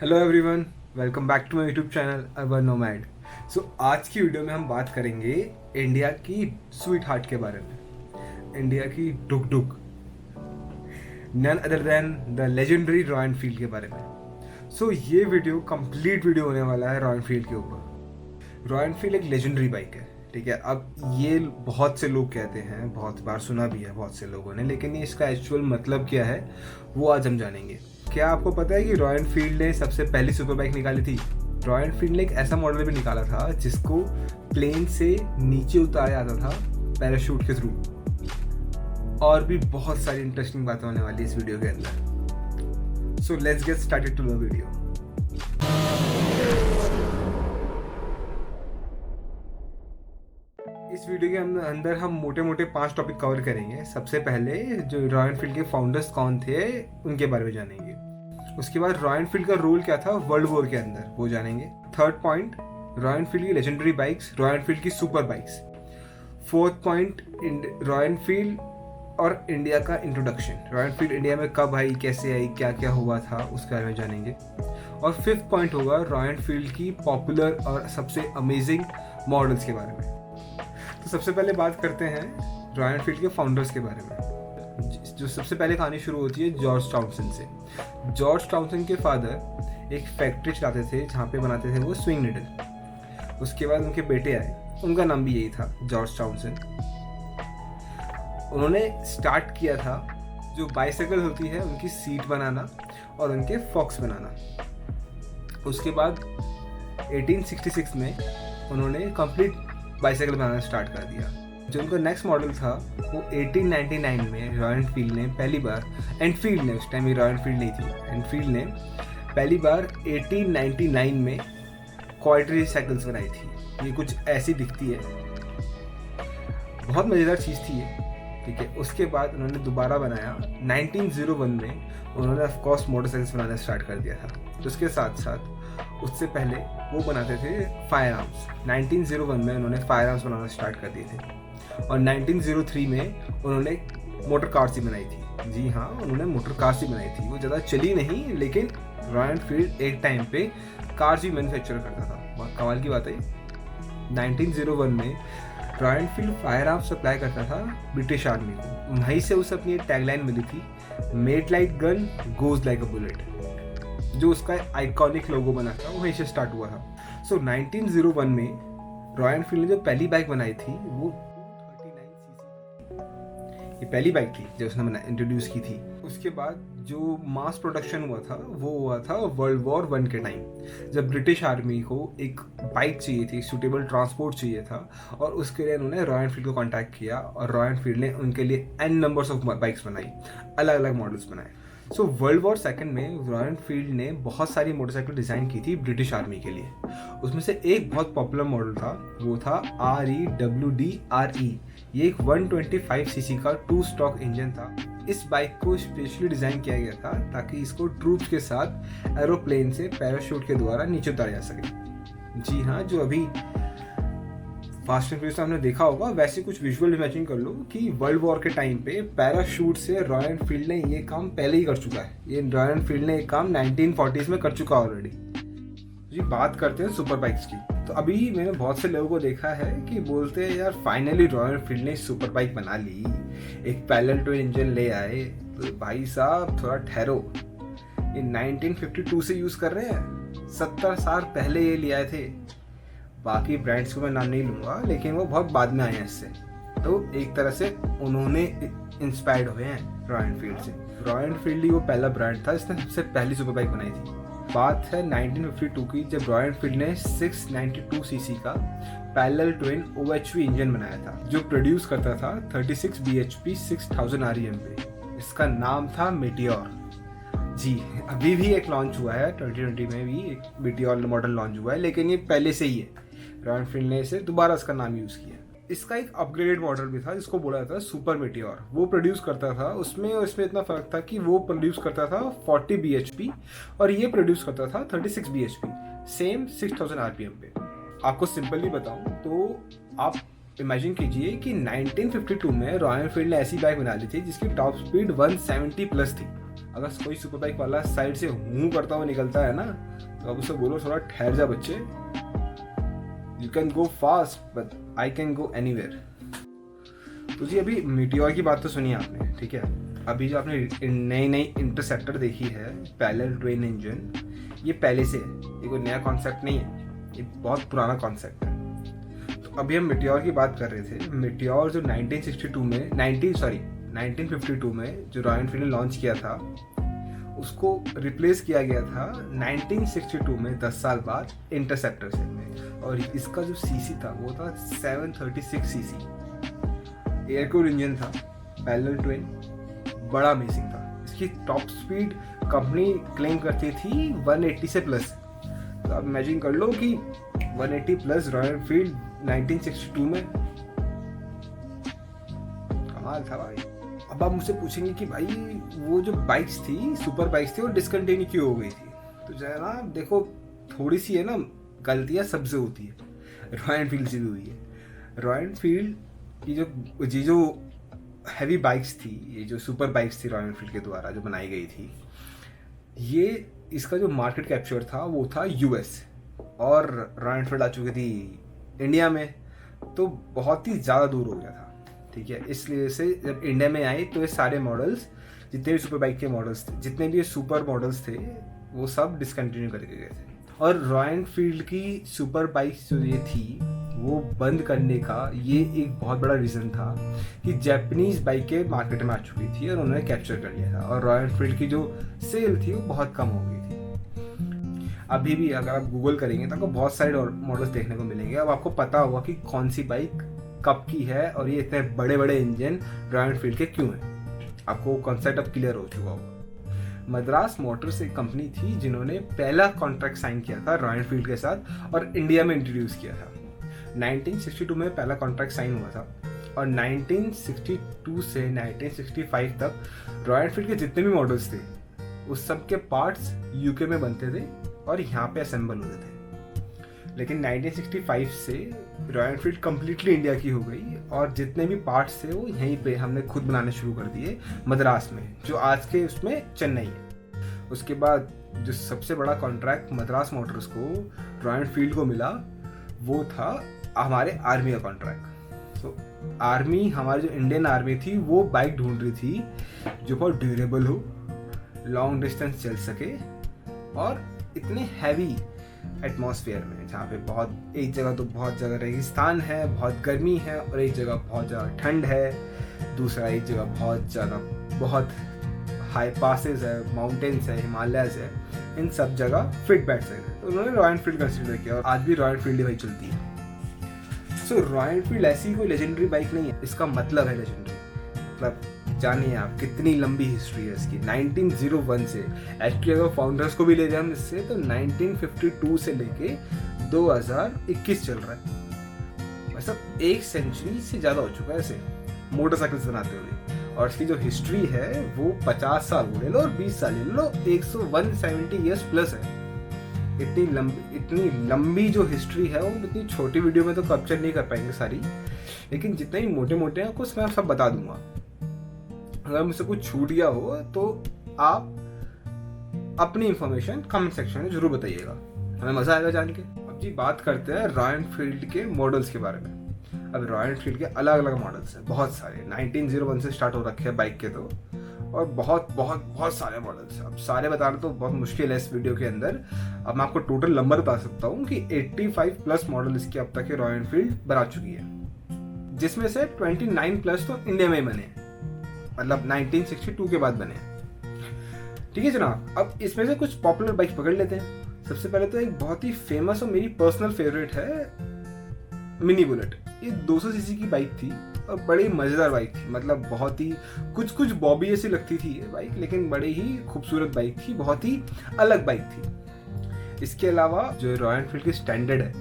Hello everyone, welcome back to my YouTube channel Urban Nomad. आज की video में हम बात करेंगे इंडिया की स्वीट हार्ट के बारे में, इंडिया की डुक डुक, none other than the legendary Royal Enfield के बारे में। ये वीडियो कंप्लीट वीडियो होने वाला है रॉयल एनफील्ड के ऊपर। रॉयल एनफील्ड एक लेजेंडरी बाइक है, ठीक है। अब ये बहुत से लोग कहते हैं, बहुत बार सुना भी है बहुत से लोगों ने, लेकिन ये इसका एक्चुअल मतलब क्या है वो आज हम जानेंगे। क्या आपको पता है कि रॉयल एनफील्ड ने सबसे पहली सुपर बाइक निकाली थी? रॉयल एनफील्ड ने एक ऐसा मॉडल भी निकाला था जिसको प्लेन से नीचे उतारा जाता था पैराशूट के थ्रू। और भी बहुत सारी इंटरेस्टिंग बातें होने वाली इस वीडियो के अंदर। So let's get started to the video. इस वीडियो के अंदर हम मोटे मोटे 5 टॉपिक कवर करेंगे। सबसे पहले जो रॉयल एनफील्ड के फाउंडर्स कौन थे उनके बारे में जानेंगे। उसके बाद रॉयल एनफील्ड का रोल क्या था वर्ल्ड वॉर के अंदर, वो जानेंगे। थर्ड पॉइंट, रॉयल एनफील्ड की लेजेंडरी बाइक्स, रॉयल एनफील्ड की super bikes. Fourth point, royal Enfield और इंडिया का इंट्रोडक्शन, रॉयल एनफील्ड इंडिया में कब आई, कैसे आई, क्या क्या हुआ था, उसके बारे में जानेंगे। और फिफ्थ पॉइंट होगा रॉयल एनफील्ड की पॉपुलर और सबसे अमेजिंग मॉडल्स के बारे में। तो सबसे पहले बात करते हैं रॉयल एनफील्ड के फाउंडर्स के बारे में। जो सबसे पहले कहानी शुरू होती है जॉर्ज टाउनसन से। जॉर्ज टाउनसन के फादर एक फैक्ट्री चलाते थे जहाँ पे बनाते थे वो स्विंग नीडल। उसके बाद उनके बेटे आए, उनका नाम भी यही था, जॉर्ज टाउनसन। उन्होंने स्टार्ट किया था जो बाइसाइकिल होती है उनकी सीट बनाना और उनके फॉक्स बनाना। उसके बाद 1866 में उन्होंने कंप्लीट बाइसाइकिल बनाना स्टार्ट कर दिया। जो उनका नेक्स्ट मॉडल था वो 1899 में रॉयल एनफील्ड ने पहली बार, एनफील्ड ने, उस टाइम ये रॉयल एनफील्ड नहीं थी, एनफील्ड ने पहली बार 1899 में क्वाड्री साइकिल्स बनाई थी। ये कुछ ऐसी दिखती है, बहुत मज़ेदार चीज़ थी ये, ठीक है। उसके बाद उन्होंने दोबारा बनाया 1901 में, उन्होंने ऑफकोर्स मोटरसाइकिल्स बनाना स्टार्ट कर दिया था। उसके साथ साथ उससे पहले वो बनाते थे फायर आर्म्स। 1901 में उन्होंने फायर आर्म्स बनाना स्टार्ट कर दिए थे। और 1903 में उन्होंने मोटर कार्स ही बनाई थी। जी हाँ, उन्होंने मोटर कार्स ही बनाई थी। वो ज़्यादा चली नहीं, लेकिन रॉयल एनफील्ड एक टाइम पे कार्स भी मैन्युफैक्चर करता था। बहुत कमाल की बात है। 1901 में royal Enfield fire arms supply करता था ब्रिटिश आर्मी को। वहीं से उसे अपनी एक टैगलाइन मिली थी, made like gun goes like a bullet, जो उसका आइकॉनिक लोगो बना था, वहीं से स्टार्ट हुआ था। 1901 में रॉयल एनफील्ड ने जो पहली बाइक बनाई थी वो 239 सीसी, ये पहली बाइक थी जो उसने इंट्रोड्यूस की थी। उसके बाद जो मास प्रोडक्शन हुआ था वो हुआ था वर्ल्ड वॉर 1 के टाइम, जब ब्रिटिश आर्मी को एक बाइक चाहिए थी, सूटेबल ट्रांसपोर्ट चाहिए था, और उसके लिए उन्होंने रॉयल एनफील्ड को कांटेक्ट किया और रॉयल एनफील्ड ने उनके लिए एन नंबर्स ऑफ बाइक्स बनाई, अलग अलग मॉडल्स बनाए। वर्ल्ड वॉर 2 में रॉयल एनफील्ड ने बहुत सारी मोटरसाइकिल डिज़ाइन की थी ब्रिटिश आर्मी के लिए। उसमें से एक बहुत पॉपुलर मॉडल था, वो था REWD-RE। ये एक 125 सीसी का 2 स्ट्रोक इंजन था। इस बाइक को स्पेशली डिज़ाइन किया गया था ताकि इसको ट्रूप्स के साथ एरोप्लेन से पैराशूट के द्वारा नीचे उतारा जा सके। जी हाँ, जो अभी फास्ट एंड फ्यूरियस आपने देखा होगा, वैसे कुछ विजुअल इमेजिन कर लो कि वर्ल्ड वॉर के टाइम पे पैराशूट से रॉयल एनफील्ड ने ये काम पहले ही कर चुका है। ये रॉयल एनफील्ड ने ये काम 1940s में कर चुका ऑलरेडी। जी, बात करते हैं सुपर बाइक्स की। तो अभी मैंने बहुत से लोगों को देखा है कि बोलते हैं यार फाइनली रॉयल एनफील्ड ने सुपर बाइक बना ली, एक पैरेलल ट्विन इंजन ले आए। तो भाई साहब थोड़ा ठहरो, ये 1952 से यूज़ कर रहे हैं, 70 साल पहले ये ले आए थे। बाकी ब्रांड्स को मैं नाम नहीं लूँगा, लेकिन वो बहुत बाद में आए हैं इससे। तो एक तरह से उन्होंने इंस्पायर्ड हुए हैं रॉयल एनफील्ड से। रॉयल एनफील्ड ही वो पहला ब्रांड था जिसने सबसे पहली सुपर बाइक बनाई थी। बात है 1952 की, जब रॉयल एनफील्ड ने 692 सीसी का पैरेलल ट्विन OHV इंजन बनाया था, जो प्रोड्यूस करता था 36 bhp 6000 REM पे। इसका नाम था मीटियोर। जी, अभी भी एक लॉन्च हुआ है 2020 में भी एक मीटियोर मॉडल लॉन्च हुआ है, लेकिन ये पहले से ही है। रॉयल एनफील्ड ने इसे दोबारा इसका नाम यूज़ किया। इसका एक अपग्रेडेड मॉडल भी था जिसको बोला जाता है सुपर मीटियोर। वो प्रोड्यूस करता था, उसमें और इसमें इतना फ़र्क था कि वो प्रोड्यूस करता था 40 bhp और ये प्रोड्यूस करता था 36 bhp, सेम 6000 RPM पे। आपको सिंपली बताऊं तो आप इमेजिन कीजिए कि 1952 में रॉयल एनफील्ड ने ऐसी बाइक बना ली थी जिसकी टॉप स्पीड 170 प्लस थी। अगर कोई सुपर बाइक वाला साइड से हूँ करता हुआ निकलता है ना, तो अब उसे बोलो थोड़ा ठहर जा बच्चे, you can go fast but I can go anywhere. तो जी अभी मीटियोर की बात तो सुनी आपने, ठीक है। अभी जो आपने नई नई इंटरसेप्टर देखी है पैरेलल ट्विन इंजन, ये पहले से है, ये कोई नया कॉन्सेप्ट नहीं है, ये बहुत पुराना कॉन्सेप्ट है। तो अभी हम मीटियोर की बात कर रहे थे। मीटियोर जो 1952 में जो रॉयल एनफील्ड ने लॉन्च किया था, उसको रिप्लेस किया गया था 1962 में 10 साल बाद इंटरसेप्टर से में। और इसका जो सीसी था वो था 736 सीसी, एयर कूल्ड इंजन था, पैरेलल ट्विन, बड़ा अमेजिंग था। इसकी टॉप स्पीड कंपनी क्लेम करती थी 180 से प्लस। तो आप इमेजिन कर लो कि 180 प्लस रॉयल एनफील्ड 1962 में, कमाल था भाई। अब आप मुझसे पूछेंगे कि भाई वो जो बाइक्स थी, सुपर बाइक्स थी, वो डिसकंटिन्यू क्यों हो गई थी। तो जो है ना, देखो थोड़ी सी है ना, गलतियाँ सबसे होती है, रॉयल एनफील्ड से भी हुई है। रॉयल एनफील्ड की जो हैवी बाइक्स थी, ये जो सुपर बाइक्स थी रॉयल एनफील्ड के द्वारा जो बनाई गई थी, ये इसका जो मार्केट कैप्चर था वो था यूएस, और रॉयल एनफील्ड आ चुकी थी इंडिया में, तो बहुत ही ज़्यादा दूर हो गया था, ठीक है। इसलिए से जब इंडिया में आए तो ये सारे मॉडल्स, जितने भी सुपर बाइक के मॉडल्स थे, जितने भी सुपर मॉडल्स थे, वो सब डिसकंटिन्यू करके गए थे। और रॉयल एनफील्ड की सुपर बाइक्स जो ये थी वो बंद करने का ये एक बहुत बड़ा रीज़न था कि जापानीज़ बाइकें मार्केट में आ चुकी थी और उन्होंने कैप्चर कर लिया था, और रॉयल एनफील्ड की जो सेल थी वो बहुत कम हो गई थी। अभी भी अगर आप गूगल करेंगे तो आपको बहुत सारे मॉडल्स देखने को मिलेंगे। अब आपको पता होगा कि कौन सी बाइक कब की है और ये इतने बड़े बड़े इंजन रॉयल एनफील्ड के क्यों हैं। आपको कॉन्सेप्ट अब क्लियर हो चुका होगा। मद्रास मोटर्स एक कंपनी थी जिन्होंने पहला कॉन्ट्रैक्ट साइन किया था रॉयल एनफील्ड के साथ और इंडिया में इंट्रोड्यूस किया था। 1962 में पहला कॉन्ट्रैक्ट साइन हुआ था, और 1962 से 1965 तक रॉयल एनफील्ड के जितने भी मॉडल्स थे उस सब के पार्ट्स यूके में बनते थे और यहाँ पे असेंबल होते थे। लेकिन 1965 से रॉयल एनफील्ड कम्प्लीटली इंडिया की हो गई और जितने भी पार्ट्स थे वो यहीं पे हमने खुद बनाने शुरू कर दिए मद्रास में, जो आज के उसमें चेन्नई है। उसके बाद जो सबसे बड़ा कॉन्ट्रैक्ट मद्रास मोटर्स को रॉयल एनफील्ड को मिला वो था हमारे आर्मी का कॉन्ट्रैक्ट। तो आर्मी, हमारी जो इंडियन आर्मी थी, वो बाइक ढूंढ रही थी जो बहुत ड्यूरेबल हो, लॉन्ग डिस्टेंस चल सके और इतने हैवी एटमॉस्फेयर में, जहाँ पे बहुत, एक जगह तो बहुत जगह रेगिस्तान है, बहुत गर्मी है, और एक जगह बहुत ज़्यादा ठंड है, दूसरा एक जगह बहुत हाई पासेस है, माउंटेन्स है, हिमालयस है, इन सब जगह फिट बैठ सके। तो उन्होंने रॉयल एनफील्ड कंसिडर किया और आज भी रॉयल एनफील्ड ही बाइक चलती है। सो रॉयल एनफील्ड ऐसी कोई लेजेंडरी बाइक नहीं है, इसका मतलब है लेजेंडरी। मतलब जानिए आप कितनी लंबी हिस्ट्री है इसकी। 1901 से, एक्चुअली अगर फाउंडर्स को भी ले जाए हम इससे, तो 1952 से लेके 2021 चल रहा है। मतलब एक सेंचुरी से ज़्यादा हो चुका है ऐसे मोटरसाइकिल्स बनाते हुए। और इसकी जो हिस्ट्री है वो 50 साल ले लो और 20 साल ले लो, 170 ईयर्स प्लस है। इतनी लंबी जो हिस्ट्री है वो इतनी छोटी वीडियो में तो कैप्चर नहीं कर पाएंगे सारी, लेकिन जितने भी मोटे मोटे हैं कुछ मैं सब बता दूंगा। अगर मुझसे कुछ छूट गया हो तो आप अपनी इंफॉर्मेशन कमेंट सेक्शन में जरूर बताइएगा, हमें मजा आएगा जान के। अब जी बात करते हैं रॉयल एनफील्ड के मॉडल्स के बारे में। अब रॉयल एनफील्ड के अलग अलग मॉडल्स हैं, बहुत सारे। 1901 से स्टार्ट हो रखे हैं बाइक के तो, और बहुत सारे मॉडल्स हैं। अब सारे बताना तो बहुत मुश्किल है इस वीडियो के अंदर। अब मैं आपको टोटल नंबर बता सकता हूँ कि 85 प्लस मॉडल इसके अब तक के रॉयल एनफील्ड बना चुकी है, जिसमें से 29 प्लस तो इंडिया में बने, मतलब 1962 के बाद बने। ठीक है जनाब, अब इसमें से कुछ पॉपुलर बाइक पकड़ लेते हैं। सबसे पहले तो एक बहुत ही फेमस और मेरी पर्सनल फेवरेट है मिनी बुलेट। ये 200 सीसी की बाइक थी और बड़ी मजेदार बाइक थी। मतलब बहुत ही कुछ बॉबी जैसी लगती थी ये बाइक, लेकिन बड़ी ही खूबसूरत बाइक थी, बहुत ही अलग बाइक थी। इसके अलावा जो रॉयल एनफील्ड की स्टैंडर्ड है,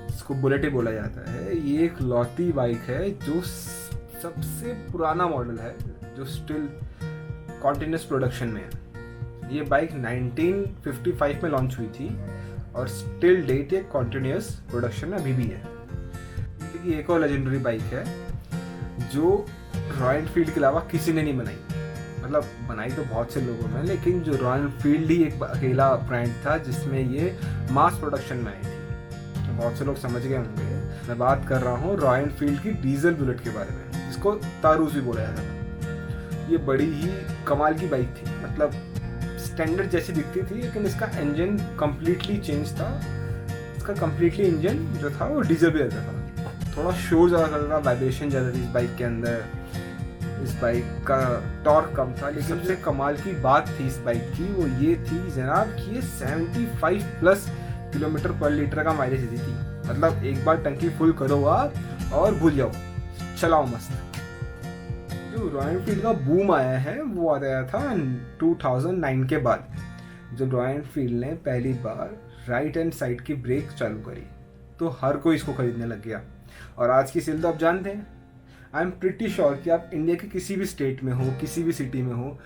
इसको बुलेट ही बोला जाता है, ये एक लौती बाइक है जो सबसे पुराना मॉडल है जो स्टिल कॉन्टिन्यूस प्रोडक्शन में है। ये बाइक 1955 में लॉन्च हुई थी और स्टिल डेट ये कॉन्टिन्यूस प्रोडक्शन में अभी भी है। की एक और लेजेंडरी बाइक है जो रॉयल एनफील्ड के अलावा किसी ने नहीं बनाई। मतलब बनाई तो बहुत से लोगों में, लेकिन जो रॉयल एनफील्ड ही एक अकेला ब्रांड था जिसमें ये मास प्रोडक्शन में आई थी। तो बहुत से लोग समझ गए होंगे मैं बात कर रहा हूँ रॉयल एनफील्ड की डीजल बुलेट के बारे में, जिसको तारूस भी बोला जाता था। ये बड़ी ही कमाल की बाइक थी, मतलब स्टैंडर्ड जैसी दिखती थी, लेकिन इसका इंजन कम्प्लीटली चेंज था। इसका कम्प्लीटली इंजन जो था वो डीजल भी रहता था, थोड़ा शोर ज़्यादा करता था, वाइब्रेशन ज़्यादा थी इस बाइक के अंदर, इस बाइक का टॉर्क कम था। लेकिन सबसे कमाल की बात थी इस बाइक की वो ये थी जनाब कि ये 75 प्लस किलोमीटर पर लीटर का माइलेज देती थी। मतलब एक बार टंकी फुल करो आप और भूल जाओ, चलाओ मस्त। जो रॉयल एनफील्ड का बूम आया है वो आ गया था 2009 के बाद, जब रॉयल एनफील्ड ने पहली बार राइट हैंड साइड की ब्रेक चालू करी तो हर कोई इसको खरीदने लग गया। और आज की सेल तो आप जानते हैं। आई एम प्रिटी श्योर कि आप इंडिया के किसी भी स्टेट में हो, किसी भी सिटी में हो,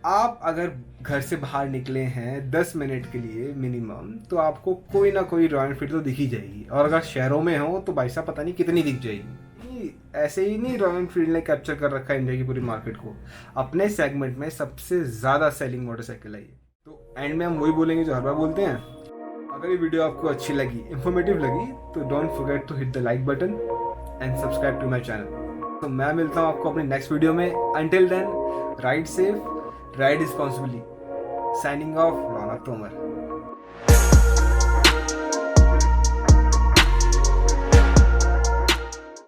आप अगर घर से बाहर निकले हैं 10 मिनट के लिए मिनिमम, तो आपको कोई ना कोई रॉयल एनफील्ड तो दिख ही जाएगी। और अगर शहरों में हो तो भाई साहब पता नहीं कितनी दिख जाएगी। ऐसे ही नहीं रॉयल एनफील्ड ने कैप्चर कर रखा है इंडिया की पूरी मार्केट को, अपने सेगमेंट में सबसे ज़्यादा सेलिंग मोटरसाइकिल है ये। तो एंड में हम वही बोलेंगे जो हर बार बोलते हैं, अगर ये वीडियो आपको अच्छी लगी, इंफॉर्मेटिव लगी, तो don't forget to hit the like button and subscribe to my channel. तो मैं मिलता हूँ आपको अपनी नेक्स्ट वीडियो में। Until then, ride safe, ride responsibly. Signing off, Raunak Tomar.